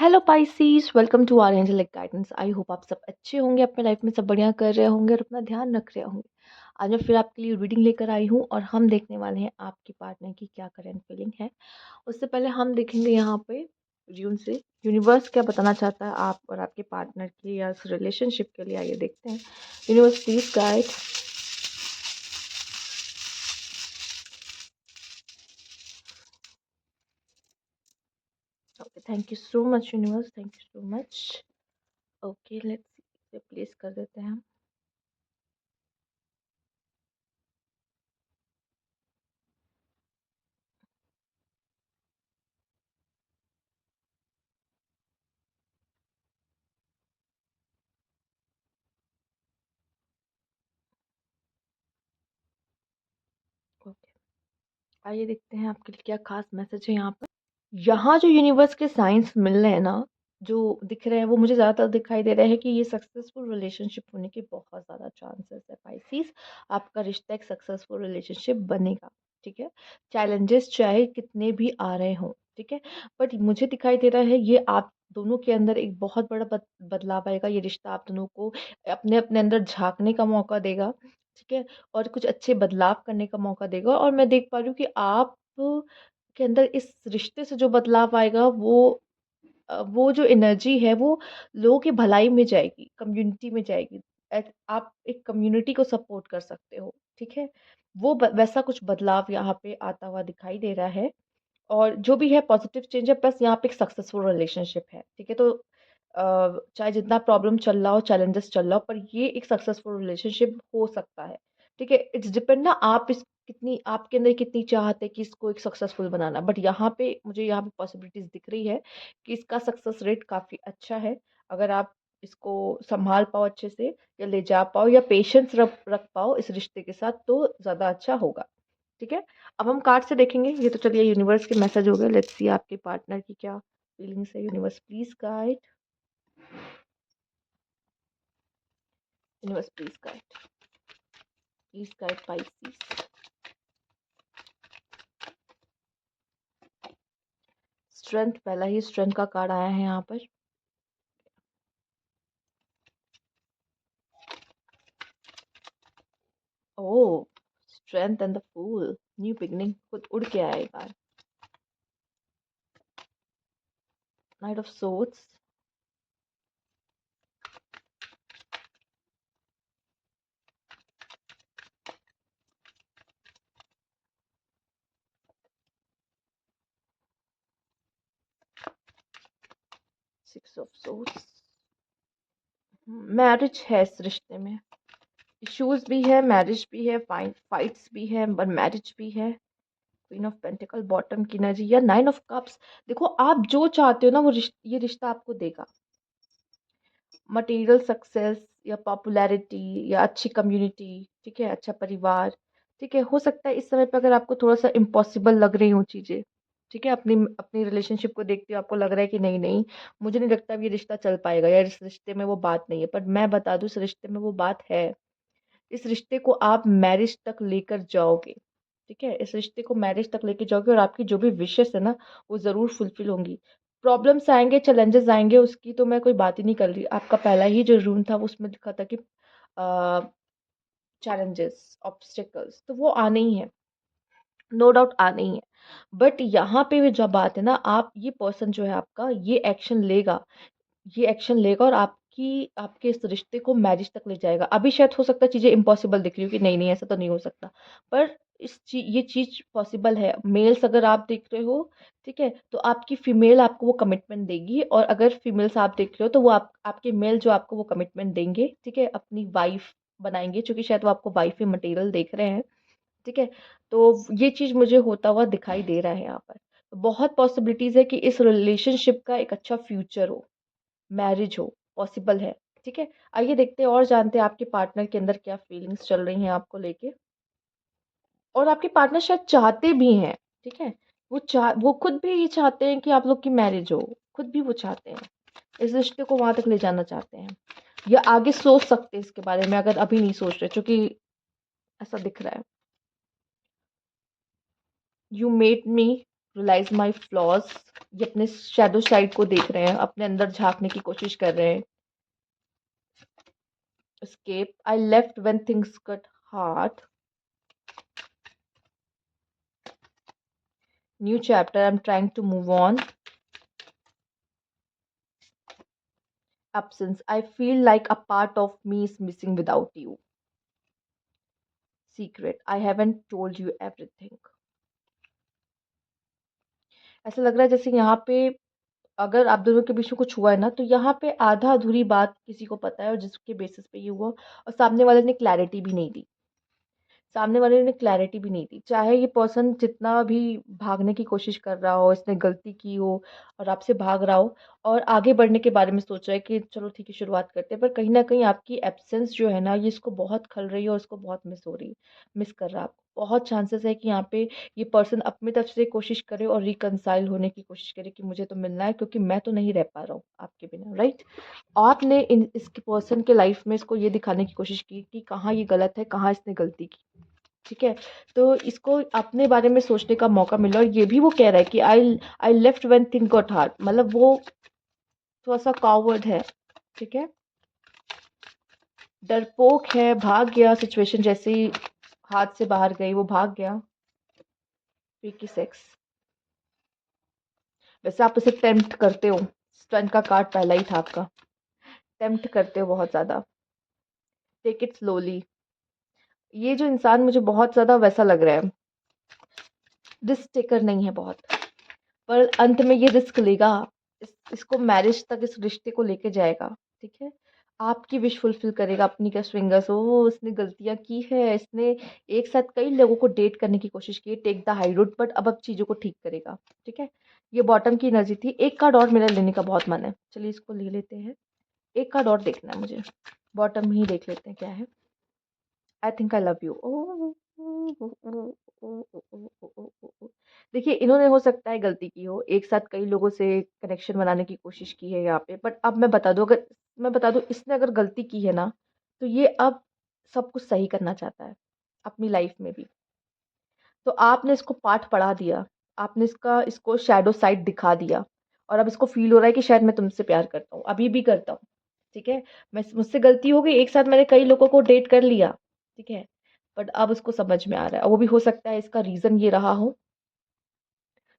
Hello Pisces, welcome to our angelic guidance. I hope आप सब अच्छे होंगे, अपने लाइफ में सब बढ़िया कर रहे होंगे और अपना ध्यान रख रहे होंगे। आज मैं फिर आपके लिए रीडिंग लेकर आई हूँ और हम देखने वाले हैं आपकी पार्टनर की क्या करंट फीलिंग है। उससे पहले हम देखेंगे यहाँ पे यून से यूनिवर्स क्या बताना चाहता है आप और आपके पार्टनर के या रिलेशनशिप के लिए। आइए देखते हैं। Universe please guide. Okay, thank you so much universe, thank you so much. Okay, let's place कर देते हैं हम। ओके, आइए देखते हैं आपके लिए क्या खास मैसेज है यहाँ पर। यहाँ जो यूनिवर्स के साइंस मिल रहे हैं ना, जो दिख रहे हैं वो मुझे ज़्यादातर दिखाई दे रहा है कि ये सक्सेसफुल रिलेशनशिप होने के बहुत ज़्यादा चांसेस है पाइसिस। आपका रिश्ता एक सक्सेसफुल रिलेशनशिप बनेगा। ठीक है, चैलेंजेस चाहे कितने भी आ रहे हों, ठीक है, बट मुझे दिखाई दे रहा है ये आप दोनों के अंदर एक बहुत बड़ा बदलाव आएगा। ये रिश्ता आप दोनों को अपने अपने अंदर झांकने का मौका देगा। ठीक है, और कुछ अच्छे बदलाव करने का मौका देगा। और मैं देख पा रही हूँ कि आप के अंदर इस रिश्ते से जो बदलाव आएगा वो जो एनर्जी है वो लोगों की भलाई में जाएगी, कम्युनिटी में जाएगी। आप एक कम्युनिटी को सपोर्ट कर सकते हो। ठीक है, वैसा कुछ बदलाव यहाँ पे आता हुआ दिखाई दे रहा है। और जो भी है पॉजिटिव चेंज है, प्लस यहाँ पे एक सक्सेसफुल रिलेशनशिप है। ठीक है, तो चाहे जितना प्रॉब्लम चल रहा हो, चैलेंजेस चल रहा हो, पर ये एक सक्सेसफुल रिलेशनशिप हो सकता है। ठीक है, इट्स डिपेंड ना आप इस कितनी आपके अंदर कितनी चाहत है कि इसको एक सक्सेसफुल बनाना। बट यहाँ पे मुझे यहाँ पे पॉसिबिलिटीज दिख रही है कि इसका सक्सेस रेट काफी अच्छा है। अगर आप इसको संभाल पाओ अच्छे से, या ले जा पाओ, या पेशेंस रख पाओ इस रिश्ते के साथ, तो ज्यादा अच्छा होगा। ठीक है, अब हम कार्ड से देखेंगे। ये तो चलिए यूनिवर्स के मैसेज हो गए। लेट्स सी आपके पार्टनर की क्या फीलिंग्स है। Universe please guide, universe please guide Pisces. Strength, पहला ही स्ट्रेंथ का कार्ड आया है यहाँ पर। Oh, strength and the fool, new beginning, खुद उड़ के आएगा। Knight of swords, 6 of swords. Marriage है इस रिश्ते में, इश्यूज भी है, मैरिज भी है, फाइट्स भी है, पर मैरिज भी है। क्वीन ऑफ पेंटिकल, बॉटम की एनर्जी, या 9 ऑफ कप्स। देखो, आप जो चाहते हो ना वो ये रिश्ता आपको देगा। मटेरियल सक्सेस, या पॉपुलैरिटी, या अच्छी कम्युनिटी। ठीक है, अच्छा परिवार। ठीक है, हो सकता है इस समय पे अगर आपको थोड़ा सा इम्पॉसिबल लग रही हो चीज़ें। ठीक है, अपनी अपनी रिलेशनशिप को देखते हो आपको लग रहा है कि नहीं नहीं, मुझे नहीं लगता अब ये रिश्ता चल पाएगा, या इस रिश्ते में वो बात नहीं है। पर मैं बता दूं, इस रिश्ते में वो बात है। इस रिश्ते को आप मैरिज तक लेकर जाओगे। ठीक है, इस रिश्ते को मैरिज तक लेके जाओगे, और आपकी जो भी विशेस है ना, वो ज़रूर फुलफिल होंगी। प्रॉब्लम्स आएंगे, चैलेंजेस आएंगे, उसकी तो मैं कोई बात ही नहीं कर रही। आपका पहला ही जो रून था उसमें लिखा था कि चैलेंजेस, ऑब्स्टिकल्स, तो वो आने ही है, नो डाउट आने ही है। बट यहाँ पे भी जब बात है ना, आप ये पर्सन जो है आपका, ये एक्शन लेगा। ये एक्शन लेगा और आपके इस रिश्ते को मैरिज तक ले जाएगा। अभी शायद हो सकता है चीज़ें इम्पॉसिबल दिख रही हो कि नहीं नहीं ऐसा तो नहीं हो सकता, पर ये चीज़ पॉसिबल है। मेल्स अगर आप देख रहे हो, ठीक है, तो आपकी फीमेल आपको वो कमिटमेंट देगी। और अगर फीमेल्स आप देख रहे हो, तो वो आपके मेल जो आपको वो कमिटमेंट देंगे। ठीक है, अपनी वाइफ बनाएंगे, क्योंकि शायद वो आपको वाइफ ही मटेरियल देख रहे हैं। ठीक है, तो ये चीज़ मुझे होता हुआ दिखाई दे रहा है यहाँ पर। तो बहुत पॉसिबिलिटीज है कि इस रिलेशनशिप का एक अच्छा फ्यूचर हो, मैरिज हो, पॉसिबल है। ठीक है, आइए देखते हैं और जानते हैं आपके पार्टनर के अंदर क्या फीलिंग्स चल रही हैं आपको लेके। और आपके पार्टनर शायद चाहते भी हैं। ठीक है, वो खुद भी ये चाहते हैं कि आप लोग की मैरिज हो। खुद भी वो चाहते हैं, इस रिश्ते को वहां तक ले जाना चाहते हैं, या आगे सोच सकते हैं इसके बारे में अगर अभी नहीं सोच रहे, क्योंकि ऐसा दिख रहा है। You made me realise my flaws, ये अपने शैडो साइड को देख रहे हैं, अपने अंदर झाँकने की कोशिश कर रहे हैं। Escape. I left when things got hard. New chapter. I'm trying to move on. Absence. I feel like a part of me is missing without you. Secret. I haven't told you everything. ऐसा लग रहा है जैसे यहाँ पे अगर आप दोनों के बीच में कुछ हुआ है ना, तो यहाँ पे आधा अधूरी बात किसी को पता है और जिसके बेसिस पे ये हुआ, और सामने वाले ने क्लैरिटी भी नहीं दी। सामने वाले ने क्लैरिटी भी नहीं दी। चाहे ये पर्सन जितना भी भागने की कोशिश कर रहा हो, इसने गलती की हो और आपसे भाग रहा हो और आगे बढ़ने के बारे में सोच रहा है कि चलो ठीक है शुरुआत करते हैं, पर कहीं न कहीं आपकी एब्सेंस जो है ना, ये इसको बहुत खल रही है और इसको बहुत मिस हो रही है, मिस कर रहा है आपको। बहुत चांसेस है कि यहाँ पे ये पर्सन अपनी तरफ से कोशिश करे और रिकंसाइल होने की कोशिश करे कि मुझे तो मिलना है क्योंकि मैं तो नहीं रह पा रहा हूँ आपके बिना, राइट? आपने इन इसके पर्सन के लाइफ में इसको ये दिखाने की कोशिश की कि कहाँ ये गलत है, कहाँ इसने गलती की। ठीक है? तो इसको अपने बारे में सोचने का मौका मिला और ये भी वो कह रहा है कि I left when things got hard, मतलब वो थोड़ा-सा कॉवर्ड है, ठीक है? डरपोक है, भाग गया, सिचुएशन जैसे ही हाथ से बाहर गई वो भाग गया। Freaky sex. वैसे आप उसे टेम्प्ट करते हो, स्टंट का कार्ड पहला ही था आपका। टेम्प्ट करते हो बहुत ज़्यादा। Take it slowly. ये जो इंसान मुझे बहुत ज़्यादा वैसा लग रहा है, रिस्क टेकर नहीं है बहुत। पर अंत में ये रिस्क लेगा, इसको मैरिज तक इस रिश्ते को लेके जाएगा, ठीक है? आपकी विश फुलफिल करेगा अपनी क्या स्विंगर्स हो, इसने गलतियाँ की है, इसने एक साथ कई लोगों को डेट करने की कोशिश की है, take the high road, but अब चीज़ों को ठीक करेगा, ठीक है? ये बॉटम की एनर्जी थी। एक कार्ड और मेरा लेने का बहुत मन है, चलिए इसको ले लेते हैं। एक कार्ड और देखना है मुझे, बॉटम ही देख लेते हैं क्या है। I think I love you. देखिए, इन्होंने हो सकता है गलती की हो, एक साथ कई लोगों से कनेक्शन बनाने की कोशिश की है यहाँ पे, बट अब मैं बता दूँ इसने अगर गलती की है ना, तो ये अब सब कुछ सही करना चाहता है, अपनी लाइफ में भी। तो आपने इसको पाठ पढ़ा दिया, आपने इसको शैडो साइड दिखा दिया और अब इसको फ़ील हो रहा है कि शायद मैं तुमसे प्यार करता हूँ, अभी भी करता हूँ, ठीक है? मुझसे गलती हो गई, एक साथ मैंने कई लोगों को डेट कर लिया, ठीक है? बट अब उसको समझ में आ रहा है, और वो भी हो सकता है इसका रीज़न ये रहा हो,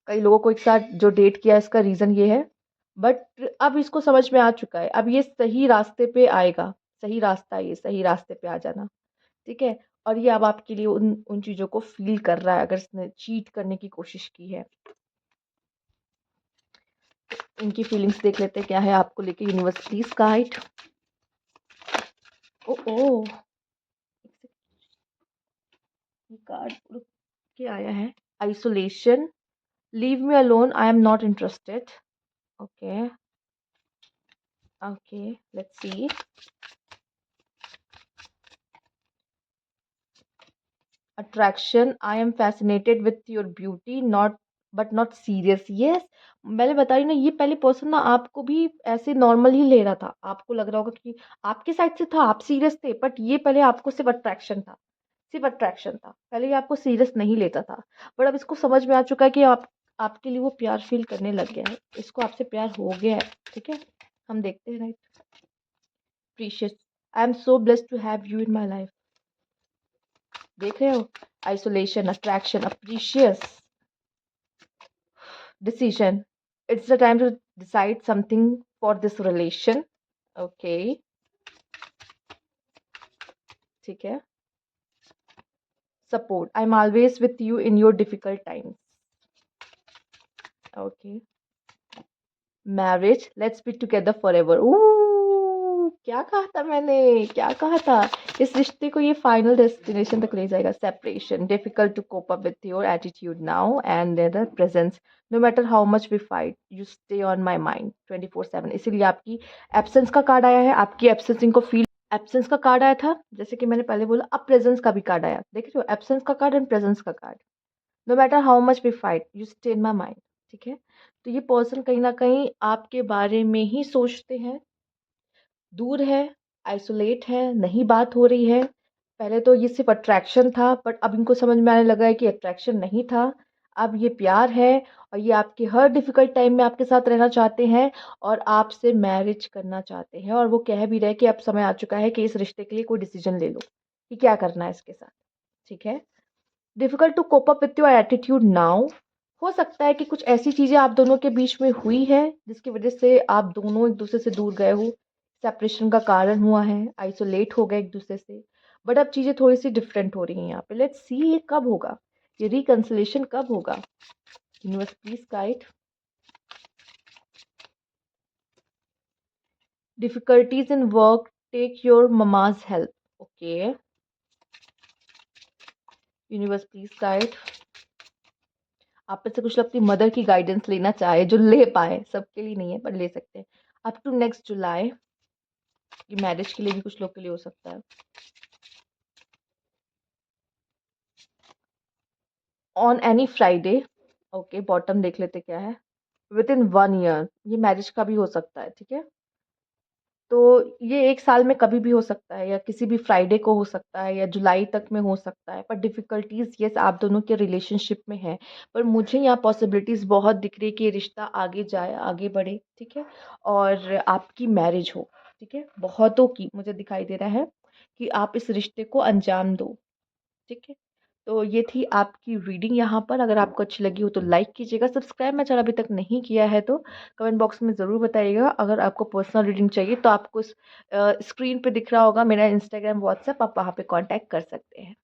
कई लोगों को एक साथ जो डेट किया इसका रीज़न ये है, बट अब इसको समझ में आ चुका है, अब ये सही रास्ते पे आएगा, सही रास्ता है ये, सही रास्ते पे आ जाना। ठीक है? और ये अब आपके लिए उन उन चीज़ों को फ़ील कर रहा है अगर इसने चीट करने की कोशिश की है। इनकी फीलिंग्स देख लेते हैं क्या है आपको लेके यूनिवर्स प्लीज़ गाइड। ओह! ओह! ये कार्ड उड़ के आया है। Isolation, leave me alone, I am not interested. Okay, okay, let's see. Attraction, I am fascinated with your beauty not but not serious. Yes, मैंने बताई ना, ये पहले पर्सन ना आपको भी ऐसे नॉर्मल ही ले रहा था, आपको लग रहा होगा कि आपके साइड से था, आप सीरियस थे, बट ये पहले आपको सिर्फ अट्रैक्शन था, सिर्फ अट्रैक्शन था, पहले ये आपको सीरियस नहीं लेता था, बट अब इसको समझ में आ चुका है कि आपके लिए वो प्यार फील करने लग गया है, इसको आपसे प्यार हो गया है, ठीक है? हम देखते हैं, right? Precious, I am so blessed to have you in my life. देख रहे हो, आइसोलेशन, अट्रैक्शन, अप्रीशियस, decision. It's the time to decide something for this relation. Okay, ठीक है. Support. I'm always with you in your difficult times. Okay. Marriage. Let's be together forever. क्या कहा था मैंने, क्या कहा था, इस रिश्ते को ये फाइनल डेस्टिनेशन तक ले जाएगा। Separation, difficult to cope up with your attitude now and their presence, no matter how much we fight you stay on my mind 24/7। इसीलिए आपकी एब्सेंस का कार्ड आया है, आपकी एब्सेंस इनको फील, एब्सेंस का कार्ड आया था जैसे कि मैंने पहले बोला, अब प्रेजेंस का भी कार्ड आया, देख रहे हो, एब्सेंस का कार्ड एंड प्रेजेंस का card. No matter how much we fight you stay in my mind, ठीक है? तो ये पर्सन कहीं ना कहीं आपके बारे में ही सोचते हैं, दूर है, आइसोलेट है, नहीं बात हो रही है। पहले तो ये सिर्फ़ अट्रैक्शन था, बट अब इनको समझ में आने लगा है कि अट्रैक्शन नहीं था। अब ये प्यार है और ये आपके हर डिफ़िकल्ट टाइम में आपके साथ रहना चाहते हैं और आपसे मैरिज करना चाहते हैं और वो कह भी रहे हैं कि अब समय आ चुका है कि इस रिश्ते के लिए कोई डिसीज़न ले लो कि क्या करना है इसके साथ, ठीक है? Difficult to cope up with your attitude now. हो सकता है कि कुछ ऐसी चीज़ें आप दोनों के बीच में हुई है जिसकी वज़ह से आप दोनों एक-दूसरे से दूर गए हो, सेपरेशन का कारण हुआ है, आइसोलेट हो गए एक-दूसरे से। बट अब चीज़ें थोड़ी-सी डिफरेंट हो रही हैं यहाँ पे। लेट्स सी ये कब होगा? ये रिकंसिलिएशन कब होगा? Universe please guide. Difficulties in work, take your mama's help. Okay, universe please guide. आप में से कुछ लोग अपनी मदर की गाइडेंस लेना चाहे, जो ले पाए, सबके लिए नहीं है पर ले सकते हैं। अप टू नेक्स्ट जुलाई, ये मैरिज के लिए भी कुछ लोग के लिए हो सकता है। On any Friday, okay bottom देख लेते क्या है। विद इन 1 ईयर, ये मैरिज का भी हो सकता है, ठीक है। तो ये 1 साल में कभी भी हो सकता है या किसी भी फ्राइडे को हो सकता है या जुलाई तक में हो सकता है, पर डिफ़िकल्टीज़ यस आप दोनों के रिलेशनशिप में है। पर मुझे यहाँ पॉसिबिलिटीज़ बहुत दिख रही है कि ये रिश्ता आगे जाए, आगे बढ़े, ठीक है? और आपकी मैरिज हो, ठीक है? बहुतों की मुझे दिखाई दे रहा है कि आप इस रिश्ते को अंजाम दो, ठीक है? तो ये थी आपकी रीडिंग यहाँ पर। अगर आपको अच्छी लगी हो तो लाइक कीजिएगा, सब्सक्राइब मैं चैनल अभी तक नहीं किया है तो कमेंट बॉक्स में ज़रूर बताइएगा। अगर आपको पर्सनल रीडिंग चाहिए तो आपको स्क्रीन पे दिख रहा होगा मेरा इंस्टाग्राम, व्हाट्सएप, आप वहाँ पे कॉन्टैक्ट कर सकते हैं।